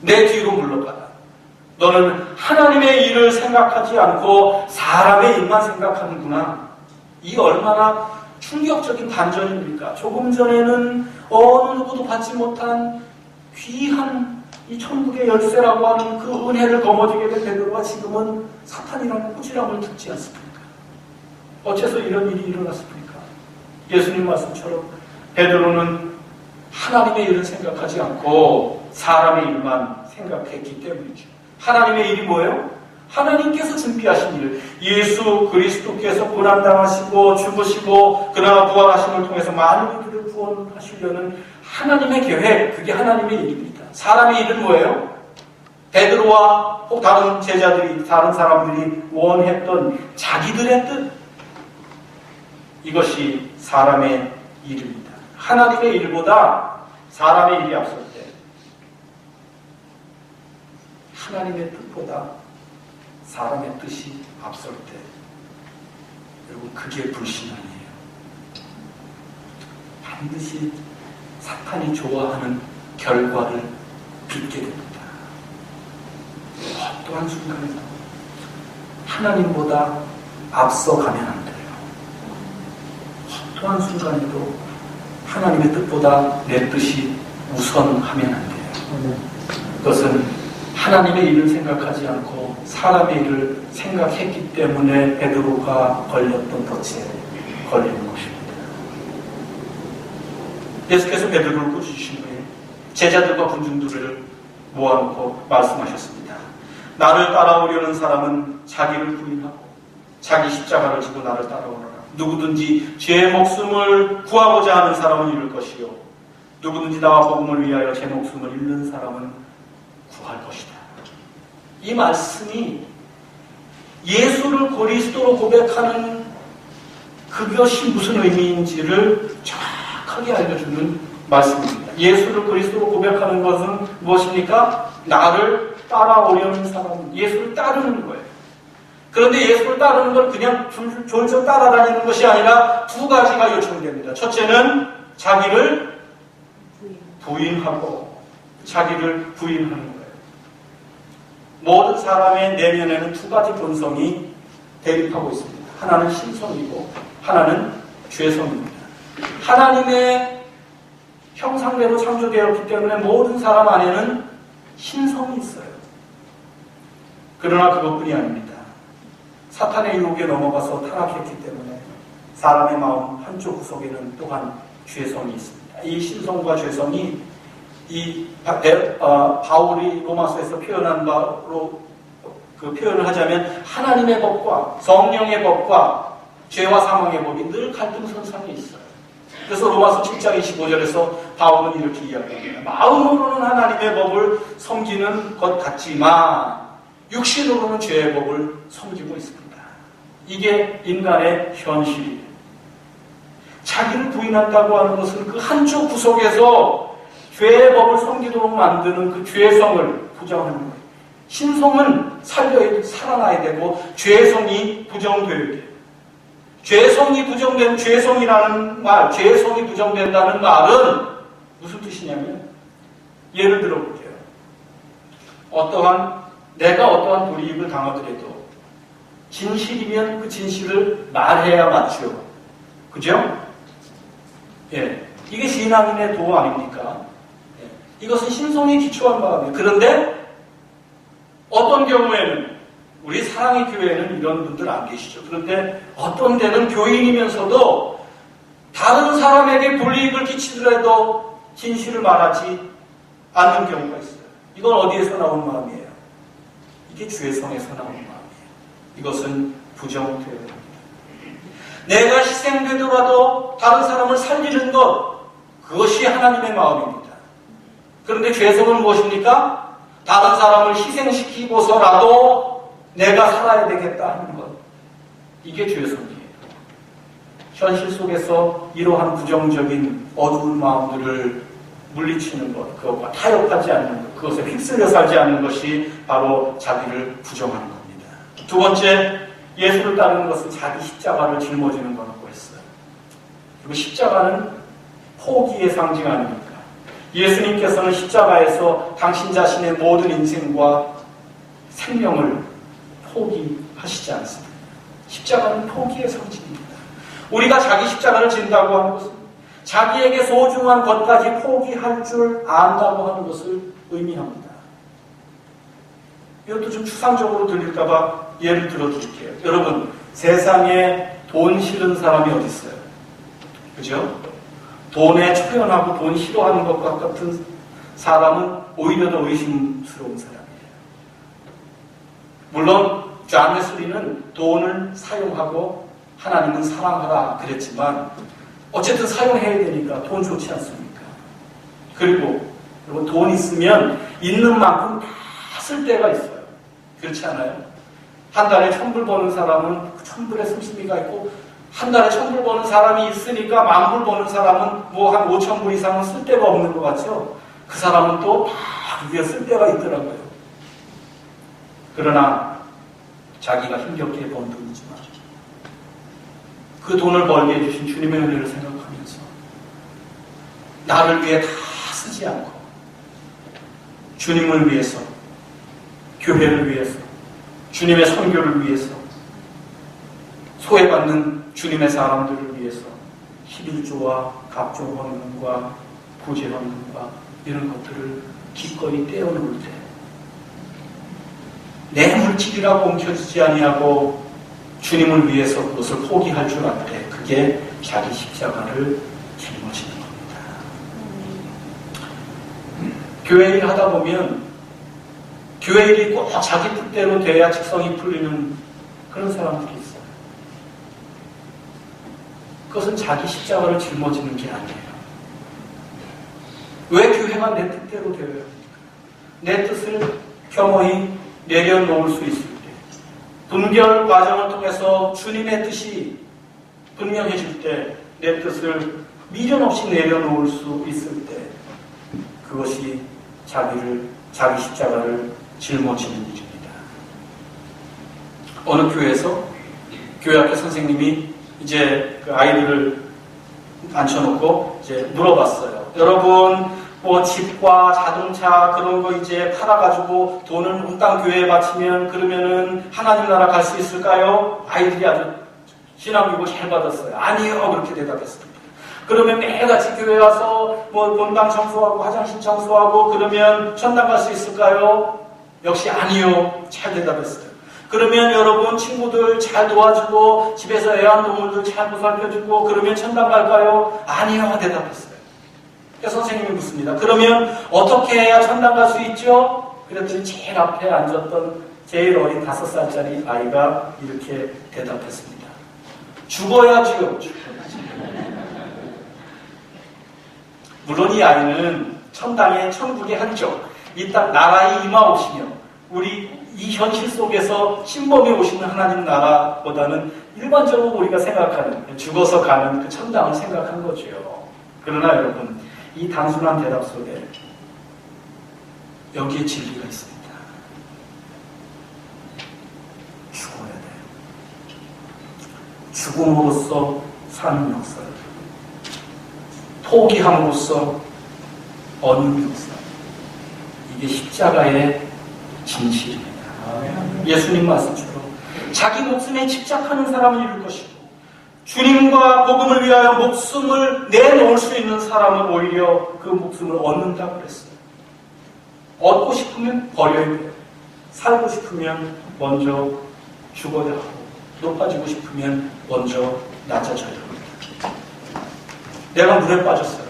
내 뒤로 물러가라. 너는 하나님의 일을 생각하지 않고 사람의 일만 생각하는구나. 이 얼마나 충격적인 반전입니까? 조금 전에는 어느 누구도 받지 못한 귀한 이 천국의 열쇠라고 하는 그 은혜를 거머쥐게 된 베드로가 지금은 사탄이라는 꾸지람을 듣지 않습니까? 어째서 이런 일이 일어났습니까? 예수님 말씀처럼 베드로는 하나님의 일을 생각하지 않고 사람의 일만 생각했기 때문이죠. 하나님의 일이 뭐예요? 하나님께서 준비하신 일, 예수 그리스도께서 고난당하시고 죽으시고 그러나 부활하심을 통해서 많은 이들을 구원하시려는 하나님의 계획, 그게 하나님의 일입니다. 사람의 일은 뭐예요? 베드로와 혹 다른 제자들이, 다른 사람들이 원했던 자기들의 뜻, 이것이 사람의 일입니다. 하나님의 일보다 사람의 일이 앞설 때, 하나님의 뜻보다 사람의 뜻이 앞설 때, 여러분 그게 불신앙이에요. 반드시 사탄이 좋아하는 결과를 빚게 됩니다. 어떠한 순간에도 하나님보다 앞서가면 안 돼요. 어떠한 순간에도 하나님의 뜻보다 내 뜻이 우선하면 안 돼요. 그것은 하나님의 일을 생각하지 않고 사람의 일을 생각했기 때문에 베드로가 걸렸던 덫에 걸리는 것입니다. 예수께서 베드로를 꾸짖으신 후에 제자들과 군중들을 모아놓고 말씀하셨습니다. 나를 따라오려는 사람은 자기를 부인하고 자기 십자가를 지고 나를 따라오너라. 누구든지 제 목숨을 구하고자 하는 사람은 잃을 것이요 누구든지 나와 복음을 위하여 제 목숨을 잃는 사람은 구할 것이다. 이 말씀이 예수를 그리스도로 고백하는 그것이 무슨 의미인지를 정확하게 알려주는 말씀입니다. 예수를 그리스도로 고백하는 것은 무엇입니까? 나를 따라오려는 사람은 예수를 따르는 거예요. 그런데 예수를 따르는 건 그냥 졸졸 따라다니는 것이 아니라 두 가지가 요청됩니다. 첫째는 자기를 부인하고 자기를 부인하는 거예요. 모든 사람의 내면에는 두 가지 본성이 대립하고 있습니다. 하나는 신성이고 하나는 죄성입니다. 하나님의 형상대로 창조되었기 때문에 모든 사람 안에는 신성이 있어요. 그러나 그것뿐이 아닙니다. 사탄의 유혹에 넘어가서 타락했기 때문에 사람의 마음 한쪽 구석에는 또한 죄성이 있습니다. 이 신성과 죄성이 바울이 로마서에서 표현한 바로 그 표현을 하자면 하나님의 법과 성령의 법과 죄와 사망의 법이 늘 갈등선상에 있어요. 그래서 로마서 7장 25절에서 바울은 이렇게 이야기합니다. 마음으로는 하나님의 법을 섬기는 것 같지만 육신으로는 죄의 법을 섬기고 있습니다. 이게 인간의 현실이에요. 자기를 부인한다고 하는 것은 그 한쪽 구석에서 죄의 법을 섬기도록 만드는 그 죄성을 부정하는 거예요. 신성은 살아나야 되고 죄성이 부정되어야 돼요. 죄성이 부정된다는 말은 무슨 뜻이냐면, 예를 들어 볼게요. 내가 어떠한 불이익을 당하더라도 진실이면 그 진실을 말해야 맞죠. 그죠? 예. 이게 신앙인의 도 아닙니까? 예. 이것은 신성에 기초한 바입니다. 그런데 어떤 경우에는 우리 사랑의 교회에는 이런 분들 안 계시죠. 그런데 어떤 데는 교인이면서도 다른 사람에게 불이익을 끼치더라도 진실을 말하지 않는 경우가 있어요. 이건 어디에서 나온 마음이에요? 이게 죄성에서 나온 마음이에요. 이것은 부정되어야 합니다. 내가 희생되더라도 다른 사람을 살리는 것, 그것이 하나님의 마음입니다. 그런데 죄성은 무엇입니까? 다른 사람을 희생시키고서라도 내가 살아야 되겠다 하는 것. 이게 죄성이에요. 현실 속에서 이러한 부정적인 어두운 마음들을 물리치는 것, 그것과 타협하지 않는 것, 그것에 휩쓸려 살지 않는 것이 바로 자기를 부정하는 겁니다. 두 번째, 예수를 따르는 것은 자기 십자가를 짊어지는 거라고 했어요. 그리고 십자가는 포기의 상징 아닙니까? 예수님께서는 십자가에서 당신 자신의 모든 인생과 생명을 포기하시지 않습니다. 십자가는 포기의 상징입니다. 우리가 자기 십자가를 진다고 하는 것은 자기에게 소중한 것까지 포기할 줄 안다고 하는 것을 의미합니다. 이것도 좀 추상적으로 들릴까봐 예를 들어드릴게요. 여러분, 세상에 돈 싫은 사람이 어디 있어요? 그죠? 돈에 초연하고 돈 싫어하는 것과 같은 사람은 오히려 더 의심스러운 사람이에요. 물론 존 웨슬리는 돈을 사용하고 하나님은 사랑하라 그랬지만 어쨌든 사용해야 되니까 돈 좋지 않습니까? 그리고 여러분, 돈 있으면 있는 만큼 다 쓸 때가 있어요. 그렇지 않아요? 한 달에 1,000불 버는 사람은 그 1,000불에 씀씀이가 있고, 한 달에 1,000불 버는 사람이 있으니까 10,000불 버는 사람은 뭐 한 5,000불 이상은 쓸 데가 없는 것 같죠? 그 사람은 또 다 위에 쓸 데가 있더라고요. 그러나 자기가 힘겹게 번 돈이지만 그 돈을 벌게 해주신 주님의 은혜를 생각하면서 나를 위해 다 쓰지 않고 주님을 위해서, 교회를 위해서, 주님의 선교를 위해서, 소외받는 주님의 사람들을 위해서 11조와 각종 헌금과 구제 헌금과 이런 것들을 기꺼이 떼어놓을 때, 내 물질이라고 옮겨지지 아니하고 주님을 위해서 그것을 포기할 줄 알 때, 그게 자기 십자가를 짊어지는 겁니다. 교회 일 하다 보면 교회 일이 꼭 자기 뜻대로 돼야 직성이 풀리는 그런 사람들이 있어요. 그것은 자기 십자가를 짊어지는 게 아니에요. 왜 교회가 내 뜻대로 되어야 합니까? 내 뜻을 겸허히 내려놓을 수 있을 때, 분별 과정을 통해서 주님의 뜻이 분명해질 때, 내 뜻을 미련 없이 내려놓을 수 있을 때, 그것이 자기 십자가를 짊어지는 일입니다. 어느 교회에서 교회 앞에 선생님이 이제 그 아이들을 앉혀놓고 이제 물어봤어요. 여러분, 뭐 집과 자동차 그런 거 이제 팔아가지고 돈을 몽땅 교회에 바치면 그러면은 하나님 나라 갈 수 있을까요? 아이들이 아주 신앙교육을 잘 받았어요? 아니요. 그렇게 대답했습니다. 그러면 매일같이 교회 와서 뭐 본당 청소하고 화장실 청소하고 그러면 천당 갈 수 있을까요? 역시 아니요. 잘 대답했어요. 그러면 여러분 친구들 잘 도와주고 집에서 애완동물들 잘 보살펴주고 그러면 천당 갈까요? 아니요. 대답했어요. 그래서 선생님이 묻습니다. 그러면 어떻게 해야 천당 갈 수 있죠? 그랬더니 제일 앞에 앉았던 제일 어린 5살짜리 아이가 이렇게 대답했습니다. 죽어야지요. 물론 이 아이는 천국의 한쪽, 이 딱 나라에 임하오시며 우리 이 현실 속에서 신범에 오시는 하나님 나라보다는 일반적으로 우리가 생각하는 죽어서 가는 그 천당을 생각한 거죠. 그러나 여러분, 이 단순한 대답 속에 여기에 진리가 있습니다. 죽어야 돼요. 죽음으로써 사는 역사, 포기함으로써 얻는 역사, 이게 십자가의 진실입니다. 예수님 말씀처럼 자기 목숨에 집착하는 사람을 이룰 것이고 주님과 복음을 위하여 목숨을 내놓을 수 있는 사람은 오히려 그 목숨을 얻는다고 그랬어요. 얻고 싶으면 버려야 돼요. 살고 싶으면 먼저 죽어야 하고 높아지고 싶으면 먼저 낮아져야 합니다. 내가 물에 빠졌어요.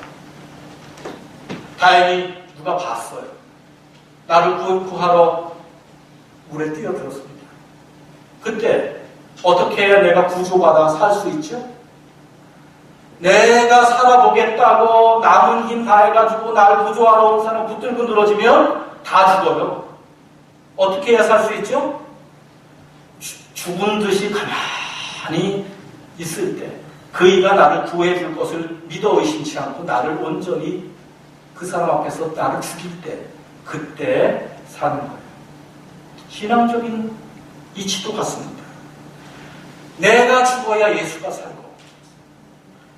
다행히 누가 봤어요. 나를 구하러 물에 뛰어들었습니다. 그때 어떻게 해야 내가 구조받아 살 수 있죠? 내가 살아보겠다고 남은 힘 다해가지고 나를 구조하러 온 사람 붙들고 늘어지면 다 죽어요. 어떻게 해야 살 수 있죠? 죽은 듯이 가만히 있을 때 그이가 나를 구해줄 것을 믿어 의심치 않고 나를 온전히 그 사람 앞에서 나를 죽일 때 그때 사는 거예요. 신앙적인 이치도 같습니다. 내가 죽어야 예수가 살고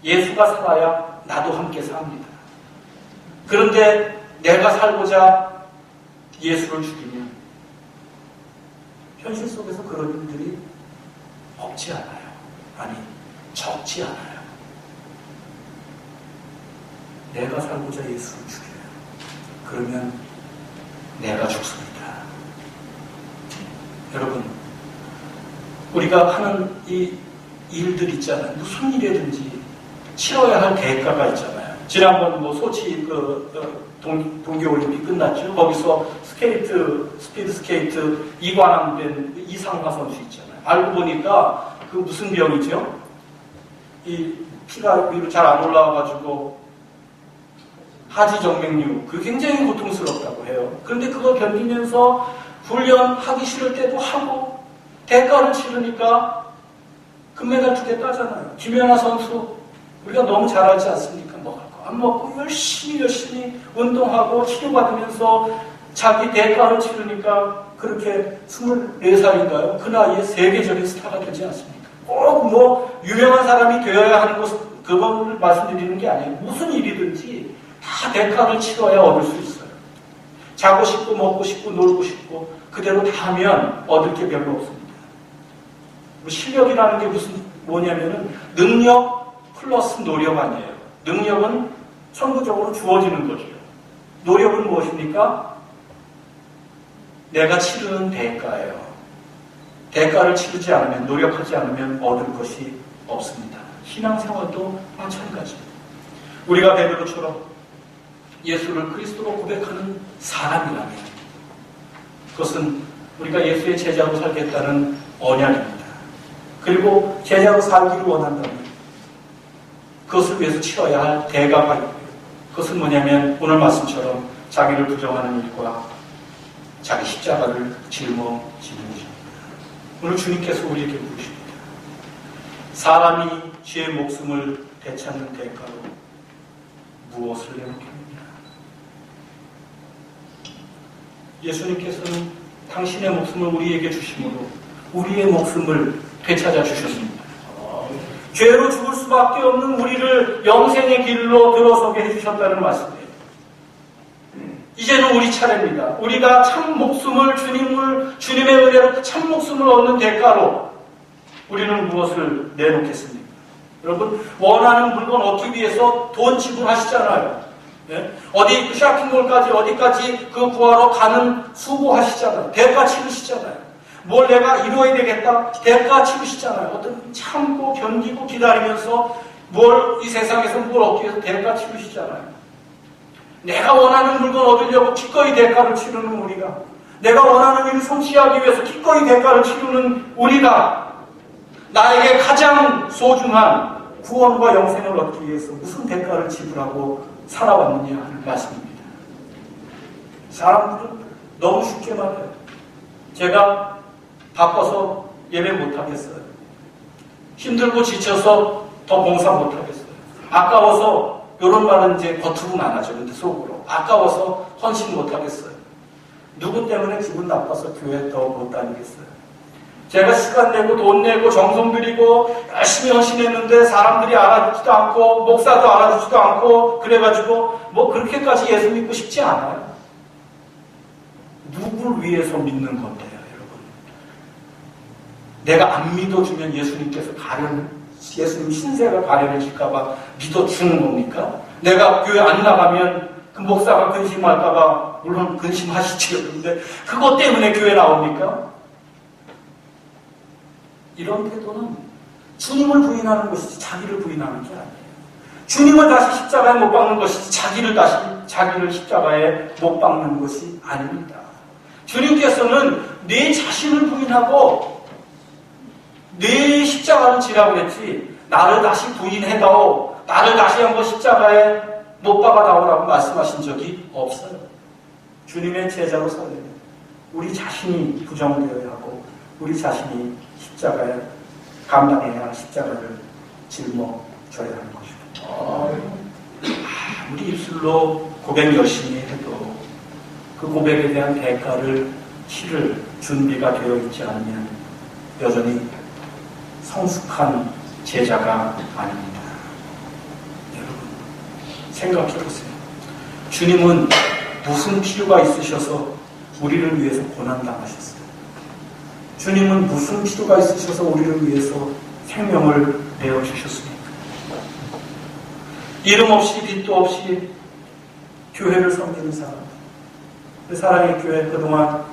예수가 살아야 나도 함께 삽니다. 그런데 내가 살고자 예수를 죽이면 현실 속에서 그런 일들이 없지 않아요. 아니, 적지 않아요. 내가 살고자 예수를 죽여요. 그러면 내가 죽습니다. 여러분, 우리가 하는 이 일들 있잖아요. 무슨 일이든지 치러야 할 대가가 있잖아요. 지난번 뭐 소치 동계올림픽 끝났죠. 거기서 스피드 스케이트 이관왕된 이상화 선수 있잖아요. 알고 보니까 그 무슨 병이죠? 이 피가 위로 잘 안 올라와가지고 하지정맥류, 그게 굉장히 고통스럽다고 해요. 그런데 그걸 견디면서 훈련하기 싫을 때도 하고 대가를 치르니까 금메달 2개 따잖아요. 김연아 선수 우리가 너무 잘 알지 않습니까? 먹을 거 안 먹고 열심히 운동하고 치료받으면서 자기 대가를 치르니까 그렇게 24살인가요? 그 나이에 세계적인 스타가 되지 않습니까? 꼭 뭐 유명한 사람이 되어야 하는 것, 그걸 말씀드리는 게 아니에요. 무슨 일이든지 다 대가를 치러야 얻을 수 있어요. 자고 싶고 먹고 싶고 놀고 싶고 그대로 다 하면 얻을 게 별로 없습니다. 실력이라는 게 뭐냐면은 능력 플러스 노력 아니에요. 능력은 천부적으로 주어지는 거죠. 노력은 무엇입니까? 내가 치르는 대가예요. 대가를 치르지 않으면, 노력하지 않으면 얻을 것이 없습니다. 신앙생활도 마찬가지입니다. 우리가 베드로처럼 예수를 그리스도로 고백하는 사람이라면 그것은 우리가 예수의 제자로 살겠다는 언약입니다. 그리고 제자로 살기를 원한다면 그것을 위해서 치러야 할 대가가 있고요. 그것은 뭐냐면 오늘 말씀처럼 자기를 부정하는 일과 자기 십자가를 짊어지는 것입니다. 오늘 주님께서 우리에게 부르십니다. 사람이 죄의 목숨을 되찾는 대가로 무엇을 내놓겠느냐. 예수님께서는 당신의 목숨을 우리에게 주심으로 우리의 목숨을 되찾아 주셨습니다. 죄로 죽을 수밖에 없는 우리를 영생의 길로 들어서게 해주셨다는 말씀이에요. 이제는 우리 차례입니다. 우리가 참 목숨을 주님의 은혜로 참 목숨을 얻는 대가로 우리는 무엇을 내놓겠습니까? 여러분, 원하는 물건 얻기 위해서 돈 지불하시잖아요. 예? 어디 그 쇼핑몰까지 어디까지 그 구하러 가는 수고하시잖아요. 대가 치르시잖아요. 뭘 내가 이루어야 되겠다. 대가 치르시잖아요. 어떤 참고 견디고 기다리면서 뭘 이 세상에서 뭘 얻기 위해서 대가 치르시잖아요. 내가 원하는 물건 얻으려고 기꺼이 대가를 치르는 우리가, 내가 원하는 일을 성취하기 위해서 기꺼이 대가를 치르는 우리가 나에게 가장 소중한 구원과 영생을 얻기 위해서 무슨 대가를 지불하고 살아왔느냐 하는 말씀입니다. 사람들은 너무 쉽게 말해요. 제가 바빠서 예배 못하겠어요. 힘들고 지쳐서 더 봉사 못하겠어요. 아까워서, 이런 말은 이제 겉으로는 안 하죠. 근데 속으로. 아까워서 헌신 못하겠어요. 누구 때문에 기분 나빠서 교회 더 못 다니겠어요. 제가 시간 내고 돈 내고 정성 들이고 열심히 헌신했는데 사람들이 알아주지도 않고 목사도 알아주지도 않고 그래가지고 뭐 그렇게까지 예수 믿고 싶지 않아요. 누굴 위해서 믿는 건데요, 여러분? 내가 안 믿어주면 예수님께서 예수님 신세가 가련해질까봐 믿어주는 겁니까? 내가 교회 안 나가면 그 목사가 근심할까봐, 물론 근심하시죠. 그런데 그것 때문에 교회 나옵니까? 이런 태도는 주님을 부인하는 것이지 자기를 부인하는 게 아니에요. 주님을 다시 십자가에 못 박는 것이지 자기를 십자가에 못 박는 것이 아닙니다. 주님께서는 내 자신을 부인하고 내 십자가를 지라고 했지, 나를 다시 부인해다오, 나를 다시 한번 십자가에 못 박아다오라고 말씀하신 적이 없어요. 주님의 제자로 살려면 우리 자신이 부정되어야 하고 우리 자신이 십자가에 감당해야 할 십자가를 짊어져야 하는 것입니다. 우리 입술로 고백 열심히 해도 그 고백에 대한 대가를 치를 준비가 되어 있지 않으면 여전히 성숙한 제자가 아닙니다. 여러분, 생각해 보세요. 주님은 무슨 필요가 있으셔서 우리를 위해서 고난당하셨어요? 주님은 무슨 필요가 있으셔서 우리를 위해서 생명을 내어주셨습니까? 이름 없이 빛도 없이 교회를 섬기는 사람, 그 사랑의 교회 그동안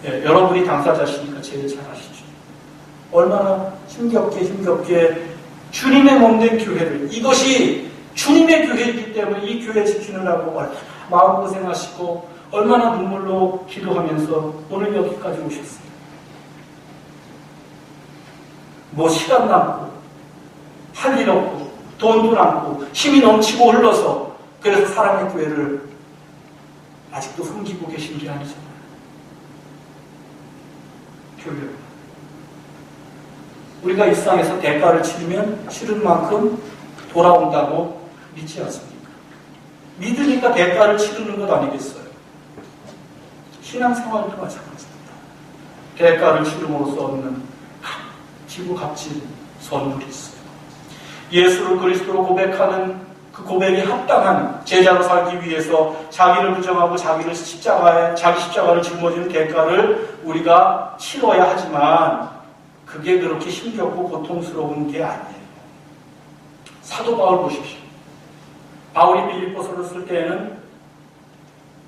여러분이 당사자시니까 제일 잘 아시죠. 얼마나 힘겹게 주님의 몸된 교회를, 이것이 주님의 교회이기 때문에 이 교회 지키느라고 얼마나 마음고생하시고 얼마나 눈물로 기도하면서 오늘 여기까지 오셨어요. 뭐 시간 남고 할 일 없고 돈도 남고 힘이 넘치고 흘러서 그래서 사랑의 교회를 아직도 섬기고 계신 게 아니잖아요. 교회, 우리가 일상에서 대가를 치른 만큼 돌아온다고 믿지 않습니까? 믿으니까 대가를 치르는 것 아니겠어요? 신앙생활도 마찬가지입니다. 대가를 치름으로써 얻는 값지고 값진 선물이 있어요. 예수를 그리스도로 고백하는 그 고백에 합당한 제자로 살기 위해서 자기를 부정하고 자기 십자가를 짊어지는 대가를 우리가 치러야 하지만 그게 그렇게 힘겹고 고통스러운 게 아니에요. 사도 바울 보십시오. 바울이 빌립보서를 쓸 때에는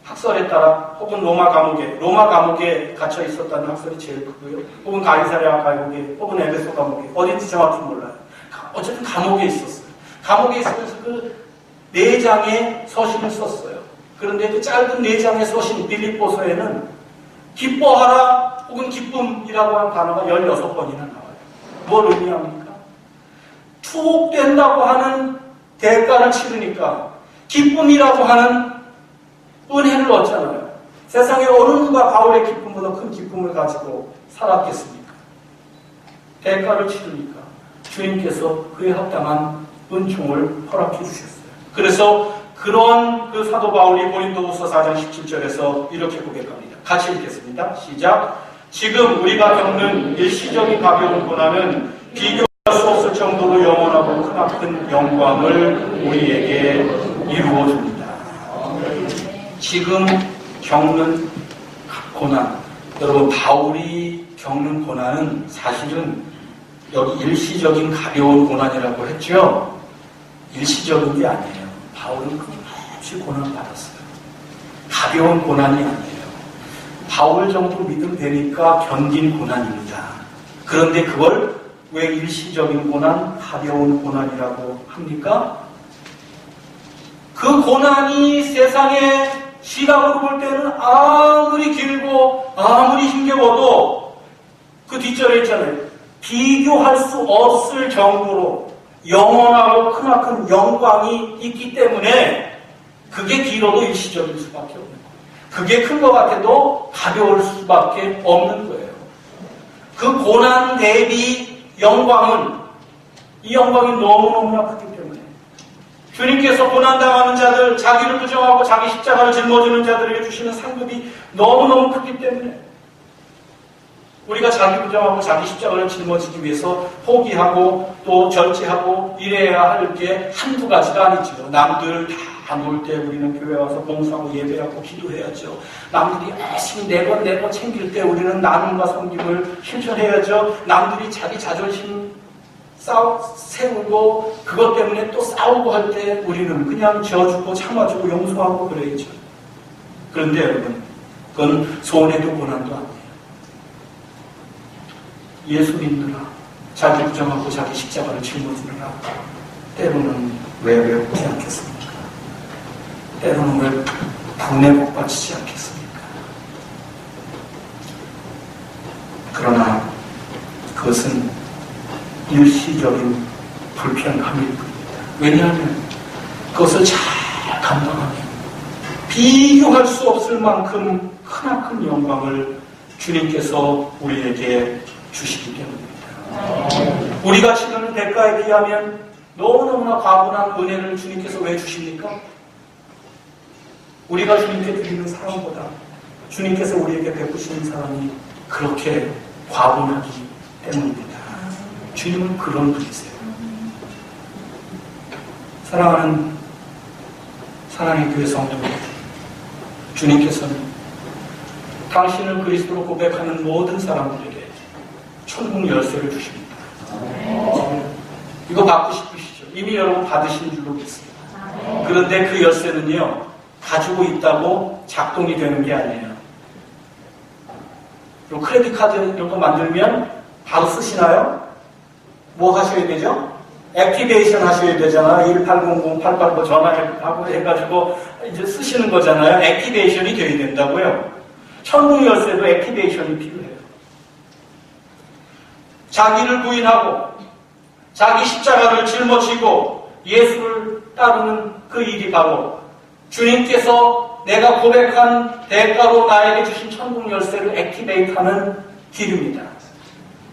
학설에 따라 혹은 로마 감옥에 갇혀 있었다는 학설이 제일 크고요. 혹은 가이사랴 감옥에, 혹은 에베소 감옥에, 어딘지 정확히 몰라요. 어쨌든 감옥에 있었어요. 감옥에 있으면서 그 4장의 서신을 썼어요. 그런데 그 짧은 4장의 서신 빌립보서에는 기뻐하라 혹은 기쁨이라고 하는 단어가 16번이나 나와요. 뭘 의미합니까? 투옥된다고 하는 대가를 치르니까 기쁨이라고 하는 은혜를 얻잖아요. 세상에 어느 누가 바울의 기쁨보다 큰 기쁨을 가지고 살았겠습니까? 대가를 치르니까 주님께서 그에 합당한 은총을 허락해 주셨어요. 그래서 그런 그 사도 바울이 고린도후서 4장 17절에서 이렇게 고백합니다. 같이 읽겠습니다. 시작. 지금 우리가 겪는 일시적인 가벼운 고난은 비교할 수 없을 정도로 영원하고 크나큰 영광을 우리에게 이루어줍니다. 지금 겪는 고난, 여러분 바울이 겪는 고난은 사실은 여기 일시적인 가벼운 고난이라고 했죠. 일시적인 게 아니에요. 바울은 끊임없이 고난받았어요. 가벼운 고난이 아니에요. 바울 정도 믿음 되니까 견딘 고난입니다. 그런데 그걸 왜 일시적인 고난, 가벼운 고난이라고 합니까? 그 고난이 세상의 시각으로 볼 때는 아무리 길고 아무리 힘겨워도 그 뒷절에 있잖아요. 비교할 수 없을 정도로 영원하고 크나큰 영광이 있기 때문에 그게 길어도 일시적일 수밖에 없는 거예요. 그게 큰 것 같아도 가벼울 수밖에 없는 거예요. 그 고난 대비 영광은 이 영광이 너무너무나 크기 때문에 주님께서 고난당하는 자들, 자기를 부정하고 자기 십자가를 짊어지는 자들에게 주시는 상급이 너무너무 크기 때문에 우리가 자기 부정하고 자기 십자가를 짊어지기 위해서 포기하고 또 절제하고 이래야 할 게 한두 가지가 아니죠. 남들 다 놀 때 우리는 교회 와서 봉사하고 예배하고 기도해야죠. 남들이 열심히 내번 챙길 때 우리는 나눔과 섬김을 실천해야죠. 남들이 자기 자존심 세우고 그것 때문에 또 싸우고 할 때 우리는 그냥 지어주고 참아주고 용서하고 그래야죠. 그런데 여러분, 그건 손해도 고난도 아니에요. 예수 믿느라 자기 부정하고 자기 십자가를 짊어지느라 때로는 왜 외롭지 않겠습니까? 때로는 왜 분에 복받치지 않겠습니까? 그러나 그것은 일시적인 불편함일 뿐입니다. 왜냐하면 그것을 잘 감당하면 비교할 수 없을 만큼 크나큰 영광을 주님께서 우리에게 주시기 때문입니다. 우리가 치르는 대가에 비하면 너무너무나 과분한 은혜를 주님께서 왜 주십니까? 우리가 주님께 드리는 사랑보다 주님께서 우리에게 베푸시는 사랑이 그렇게 과분하기 때문입니다. 주님은 그런 분이세요. 사랑하는 사랑의 교회 성도들, 주님께서는 당신을 그리스도로 고백하는 모든 사람들에게 천국 열쇠를 주십니다. 이거 받고 싶으시죠? 이미 여러분 받으신 줄로 믿습니다. 그런데 그 열쇠는요, 가지고 있다고 작동이 되는 게 아니에요. 그리고 크레딧 카드 이런 거 만들면 바로 쓰시나요? 뭐 하셔야 되죠? 액티베이션 하셔야 되잖아요. 1800-889 전화하고 해가지고 이제 쓰시는 거잖아요. 액티베이션이 돼야 된다고요. 천국 열쇠도 액티베이션이 필요해요. 자기를 부인하고 자기 십자가를 짊어지고 예수를 따르는 그 일이 바로 주님께서 내가 고백한 대가로 나에게 주신 천국 열쇠를 액티베이트하는 길입니다.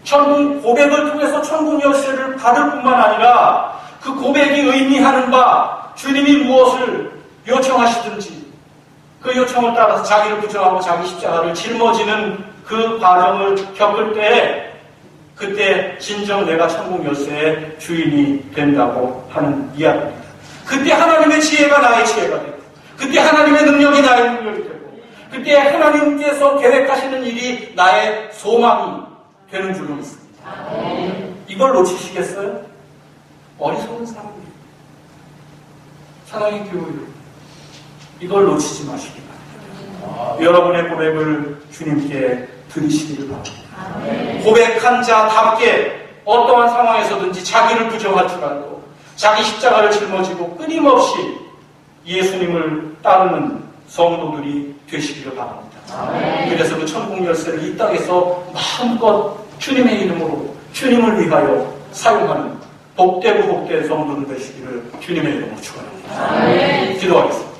천국 고백을 통해서 천국 열쇠를 받을 뿐만 아니라 그 고백이 의미하는 바 주님이 무엇을 요청하시든지 그 요청을 따라서 자기를 부정하고 자기 십자가를 짊어지는 그 과정을 겪을 때 그때 진정 내가 천국 열쇠의 주인이 된다고 하는 이야기입니다. 그때 하나님의 지혜가 나의 지혜가 되고 그때 하나님의 능력이 나의 능력이 되고 그때 하나님께서 계획하시는 일이 나의 소망이 되는 줄로 믿습니다. 이걸 놓치시겠어요? 어리석은 사람이에요. 사랑의 교회, 이걸 놓치지 마시기 바랍니다. 여러분의 고백을 주님께 드리시기를 바랍니다. 고백한 자답게 어떠한 상황에서든지 자기를 부정할 줄 알고 자기 십자가를 짊어지고 끊임없이 예수님을 따르는 성도들이 되시기를 바랍니다. 그래서 그 천국 열쇠를 이 땅에서 마음껏 주님의 이름으로 주님을 위하여 사용하는 복되고 복된 성도들 되시기를 주님의 이름으로 축원합니다. 기도하겠습니다.